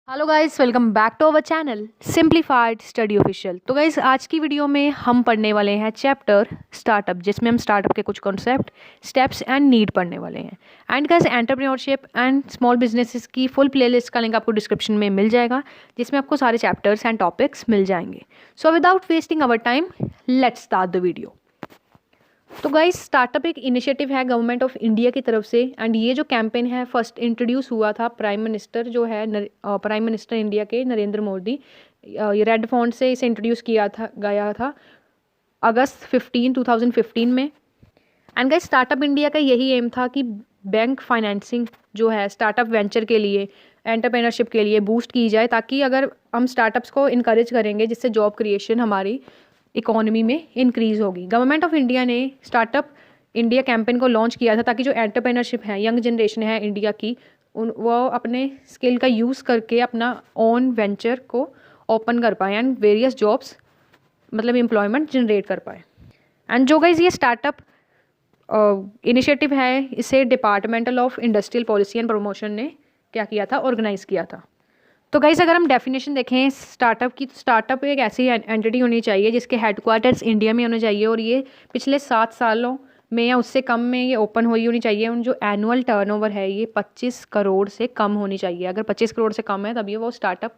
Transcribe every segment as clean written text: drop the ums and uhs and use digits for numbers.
Hello guys, welcome back to our channel simplified study official. तो guys, आज की video में हम पढ़ने वाले हैं चैप्टर स्टार्टअप, जिसमें हम स्टार्टअप के कुछ कॉन्सेप्ट, स्टेप्स एंड नीड पढ़ने वाले हैं। And guys, entrepreneurship and small businesses की फुल प्लेलिस्ट का लिंक आपको डिस्क्रिप्शन में मिल जाएगा, जिसमें आपको सारे चैप्टर्स एंड टॉपिक्स मिल जाएंगे। So without wasting our time, let's start the video. तो गाइस, स्टार्टअप एक इनिशिएटिव है गवर्नमेंट ऑफ इंडिया की तरफ से। एंड ये जो कैंपेन है फर्स्ट इंट्रोड्यूस हुआ था प्राइम मिनिस्टर जो है प्राइम मिनिस्टर इंडिया के नरेंद्र मोदी, ये रेड फॉन्ट से इसे इंट्रोड्यूस किया था गया था अगस्त 2015 में। एंड गाइस, स्टार्टअप इंडिया का यही एम था कि बैंक फाइनेंसिंग जो है स्टार्टअप वेंचर के लिए, एंटरप्रेन्योरशिप के लिए बूस्ट की जाए, ताकि अगर हम स्टार्टअप्स को इनकरेज करेंगे जिससे जॉब क्रिएशन हमारी इकोनॉमी में इंक्रीज़ होगी। गवर्नमेंट ऑफ इंडिया ने स्टार्टअप इंडिया कैंपेन को लॉन्च किया था ताकि जो एंटरप्रेन्योरशिप है, यंग जनरेशन है इंडिया की, वो अपने स्किल का यूज़ करके अपना ओन वेंचर को ओपन कर पाए एंड वेरियस जॉब्स मतलब एम्प्लॉयमेंट जनरेट कर पाए। एंड जो गाइस ये स्टार्टअप इनिशिएटिव है, इसे departmental of industrial policy and promotion ने क्या किया था, ऑर्गेनाइज़ किया था। तो गाइस, अगर हम डेफिनेशन देखें स्टार्टअप की, तो स्टार्टअप एक ऐसी एंटिटी होनी चाहिए जिसके हेडक्वार्टर्स इंडिया में होने चाहिए और ये पिछले 7 सालों में या उससे कम में ये ओपन हुई होनी चाहिए। उन जो एनुअल टर्नओवर है ये 25 करोड़ से कम होनी चाहिए। अगर 25 करोड़ से कम है तभी वो स्टार्टअप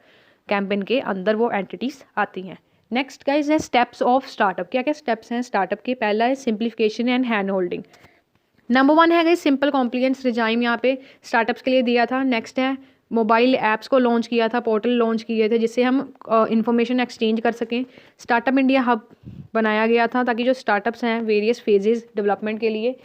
कैंपेन के अंदर वो एंटिटीज़ आती हैं। नेक्स्ट गाइस है स्टेप्स ऑफ स्टार्टअप। क्या क्या स्टेप्स हैं स्टार्टअप के? पहला है simplification and hand holding. Number 1 है गाइस सिंपल कॉम्प्लिकेंस रिजाइम, यहाँ पे स्टार्टअप्स के लिए दिया था। नेक्स्ट है मोबाइल ऐप्स को लॉन्च किया था, पोर्टल लॉन्च किए थे जिससे हम इंफॉर्मेशन एक्सचेंज कर सकें। स्टार्टअप इंडिया हब बनाया गया था ताकि जो स्टार्टअप्स हैं वेरियस फेजेस डेवलपमेंट के लिए।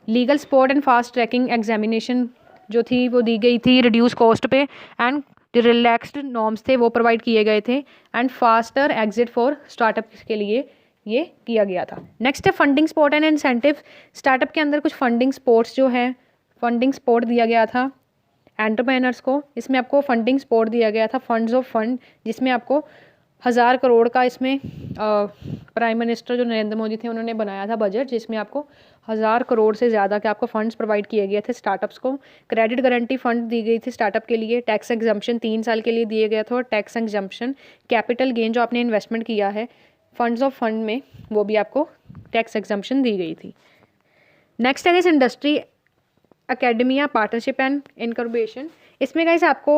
Legal support and fast tracking examination जो थी वो दी गई थी रिड्यूस कॉस्ट पे, एंड जो रिलैक्स्ड नॉर्म्स थे वो प्रोवाइड किए गए थे, and faster exit for startup के लिए ये किया गया था। नेक्स्ट है funding support and incentive. Startup के अंदर कुछ फंडिंग सपोर्ट्स जो है, फंडिंग सपोर्ट दिया गया था एंटरप्रेन्योर्स को। इसमें आपको फंडिंग सपोर्ट दिया गया था, फंड्स ऑफ फंड, जिसमें आपको 1000 करोड़ का इसमें प्राइम मिनिस्टर जो नरेंद्र मोदी थे उन्होंने बनाया था बजट, जिसमें आपको 1000 करोड़ से ज़्यादा के आपको फंड्स प्रोवाइड किए गए थे स्टार्टअप्स को। क्रेडिट गारंटी फंड दी गई थी स्टार्टअप के लिए। टैक्स एग्जम्पशन 3 साल के लिए दिए गया था, और टैक्स एग्जम्पशन कैपिटल गेन जो आपने इन्वेस्टमेंट किया है फंड्स ऑफ फंड में, वो भी आपको टैक्स एग्जम्पशन दी गई थी। नेक्स्ट है इस industry academia partnership and incubation. इसमें गाइस आपको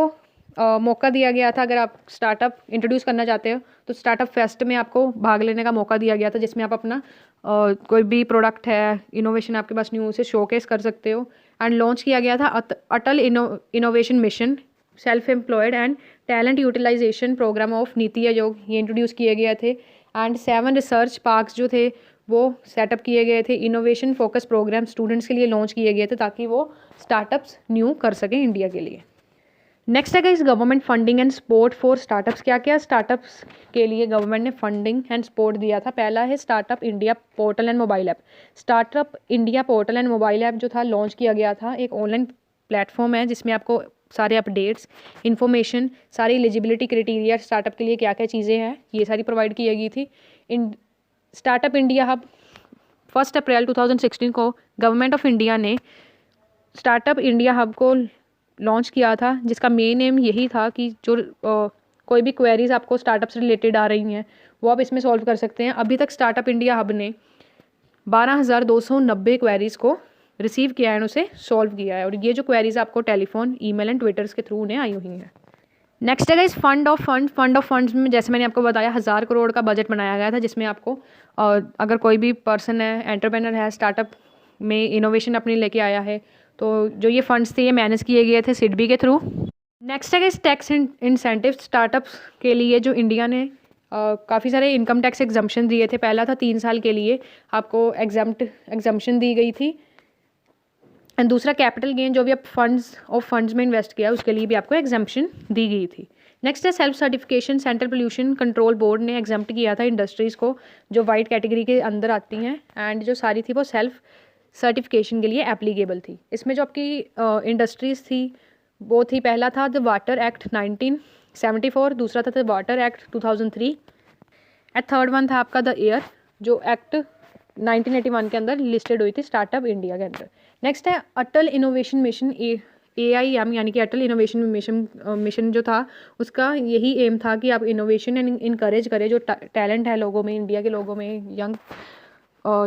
मौका दिया गया था, अगर आप स्टार्टअप इंट्रोड्यूस करना चाहते हो तो स्टार्टअप फेस्ट में आपको भाग लेने का मौका दिया गया था, जिसमें आप अपना कोई भी प्रोडक्ट है, इनोवेशन आपके पास न्यू, उसे शोकेस कर सकते हो। एंड लॉन्च किया गया था Atal innovation mission, self employed and talent utilisation programme of NITI Aayog, ये इंट्रोड्यूस किए गए थे। एंड 7 रिसर्च पार्क्स जो थे वो सेटअप किए गए थे। इनोवेशन फोकस प्रोग्राम स्टूडेंट्स के लिए लॉन्च किए गए थे ताकि वो स्टार्टअप्स न्यू कर सकें इंडिया के लिए। नेक्स्ट है इस government funding and support for startups. क्या क्या स्टार्टअप्स के लिए गवर्नमेंट ने फंडिंग एंड सपोर्ट दिया था? पहला है startup India portal and mobile app. Startup India portal and mobile app जो था लॉन्च किया गया था, एक ऑनलाइन प्लेटफॉर्म है जिसमें आपको सारे अपडेट्स, इन्फॉर्मेशन, सारी एलिजिबिलिटी क्राइटेरिया स्टार्टअप के लिए क्या क्या चीज़ें हैं ये सारी प्रोवाइड की गई थी। स्टार्टअप इंडिया हब 1 अप्रैल 2016 को गवर्नमेंट ऑफ इंडिया ने स्टार्टअप इंडिया हब को लॉन्च किया था, जिसका मेन एम यही था कि जो कोई भी क्वेरीज आपको स्टार्टअप से रिलेटेड आ रही हैं वो आप इसमें सॉल्व कर सकते हैं। अभी तक स्टार्टअप इंडिया हब ने 12,290 क्वेरीज को रिसीव किया है, उसे सॉल्व किया है, और ये जो क्वेरीज आपको टेलीफोन, ईमेल एंड ट्विटर्स के थ्रू उन्हें आई हुई हैं। नेक्स्ट है इस फंड ऑफ फंड्स में जैसे मैंने आपको बताया 1000 करोड़ का बजट बनाया गया था, जिसमें आपको अगर कोई भी पर्सन है, एंटरप्रेन्योर है, स्टार्टअप में इनोवेशन अपनी लेके आया है, तो जो ये फंड्स थे ये मैनेज किए गए थे सिडबी के थ्रू। नेक्स्ट है इस टैक्स इंसेंटिव। स्टार्टअप्स के लिए जो इंडिया ने काफ़ी सारे इनकम टैक्स एग्जम्पशन दिए थे। पहला था 3 साल के लिए आपको एग्जम्पशन दी गई थी, एंड दूसरा कैपिटल गेन जो भी आप फंड्स में इन्वेस्ट किया उसके लिए भी आपको एग्जम्पशन दी गई थी। नेक्स्ट है self certification. Central pollution control board ने एग्जाम्प्ट किया था इंडस्ट्रीज़ को जो वाइट कैटेगरी के अंदर आती हैं, एंड जो सारी थी वो सेल्फ सर्टिफिकेशन के लिए एप्लीकेबल थी। इसमें जो आपकी इंडस्ट्रीज़ थी वो थी, पहला था द वाटर एक्ट 1974, दूसरा था the water act 2003, and third one था आपका द एयर जो एक्ट 1981 के अंदर लिस्टेड हुई थी स्टार्टअप इंडिया के अंदर। नेक्स्ट है अटल इनोवेशन मिशन AIM यानी कि अटल इनोवेशन मिशन जो था, उसका यही एम था कि आप इनोवेशन एंड इनकरेज करें। जो टैलेंट है लोगों में, इंडिया के लोगों में, यंग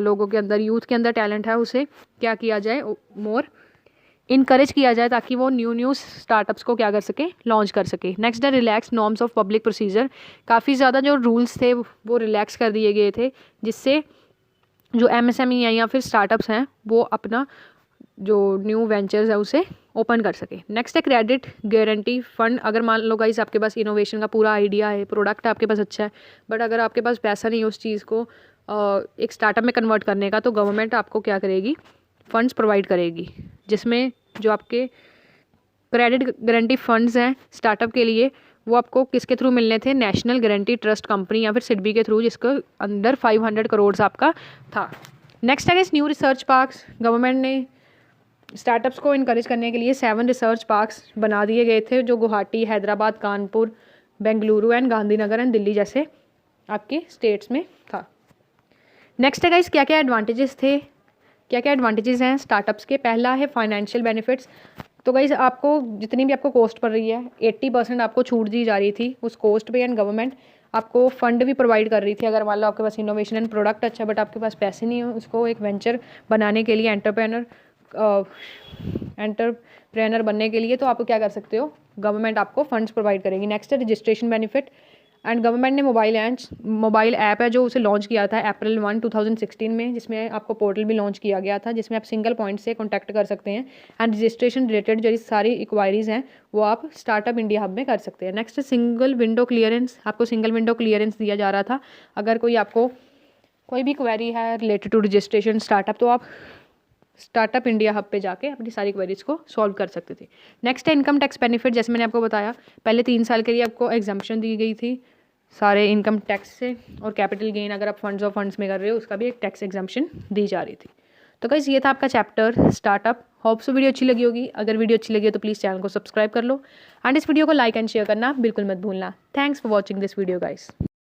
लोगों के अंदर, यूथ के अंदर टैलेंट है, उसे क्या किया जाए, मोर इनकरेज किया जाए ताकि वो न्यू स्टार्टअप्स को क्या कर सके, लॉन्च कर सके। नेक्स्ट है relax norms of public procedure. काफ़ी ज़्यादा जो रूल्स थे वो रिलैक्स कर दिए गए थे, जिससे जो MSME है या फिर स्टार्टअप्स हैं वो अपना जो न्यू वेंचर्स है उसे ओपन कर सके। नेक्स्ट है क्रेडिट गारंटी फंड। अगर मान लो गाइस आपके पास इनोवेशन का पूरा आइडिया है, प्रोडक्ट आपके पास अच्छा है, बट अगर आपके पास पैसा नहीं है उस चीज़ को एक स्टार्टअप में कन्वर्ट करने का, तो गवर्नमेंट आपको क्या करेगी, फंड्स प्रोवाइड करेगी, जिसमें जो आपके क्रेडिट गारंटी फंड्स हैं स्टार्टअप के लिए, वो आपको किसके थ्रू मिलने थे, नेशनल गारंटी ट्रस्ट कंपनी या फिर सिडबी के थ्रू, जिसके अंदर 500 करोड़ आपका था। नेक्स्ट है न्यू रिसर्च पार्क्स। गवर्नमेंट ने स्टार्टअप्स को इनकरेज करने के लिए 7 रिसर्च पार्क्स बना दिए गए थे, जो गुवाहाटी, हैदराबाद, कानपुर, बेंगलुरु एंड गांधीनगर एंड दिल्ली जैसे आपके स्टेट्स में था। नेक्स्ट है गाइस क्या क्या एडवांटेजेस थे, क्या क्या एडवांटेजेस हैं स्टार्टअप्स के। पहला है फाइनेंशियल बेनिफिट्स। तो गाइस आपको जितनी भी आपको कॉस्ट पड़ रही है, 80% आपको छूट दी जा रही थी उस कॉस्ट पे, एंड गवर्नमेंट आपको फंड भी प्रोवाइड कर रही थी। अगर मान लो आपके पास इनोवेशन एंड प्रोडक्ट अच्छा बट आपके पास पैसे नहीं है उसको एक वेंचर बनाने के लिए, एंटरप्रेनर बनने के लिए, तो आप क्या कर सकते हो, गवर्नमेंट आपको फंड्स प्रोवाइड करेगी। नेक्स्ट है रजिस्ट्रेशन बेनिफिट। एंड गवर्नमेंट ने मोबाइल ऐप है जो उसे लॉन्च किया था अप्रैल 1, 2016 में, जिसमें आपको पोर्टल भी लॉन्च किया गया था, जिसमें आप सिंगल पॉइंट से कॉन्टैक्ट कर सकते हैं एंड रजिस्ट्रेशन रिलेटेड जो सारी इंक्वायरीज़ हैं वो आप स्टार्टअप इंडिया हब में कर सकते हैं। Next single window clearance. आपको सिंगल विंडो क्लियरेंस दिया जा रहा था। अगर कोई भी क्वेरी है रिलेटेड टू रजिस्ट्रेशन स्टार्टअप, तो आप स्टार्टअप इंडिया हब पे जाके अपनी सारी क्वेरीज को सॉल्व कर सकते थे। नेक्स्ट है इनकम टैक्स बेनिफिट। जैसे मैंने आपको बताया, पहले 3 साल के लिए आपको एग्जाम्पशन दी गई थी सारे इनकम टैक्स से, और कैपिटल गेन अगर आप फंड्स में कर रहे हो उसका भी एक टैक्स एग्जाम्पशन दी जा रही थी। तो गाइस ये था आपका chapter startup. Hope so video अच्छी लगी होगी। अगर वीडियो अच्छी लगी हो तो प्लीज़ चैनल को सब्सक्राइब कर लो एंड इस वीडियो को लाइक एंड शेयर करना बिल्कुल मत भूलना। Thanks for watching this video guys.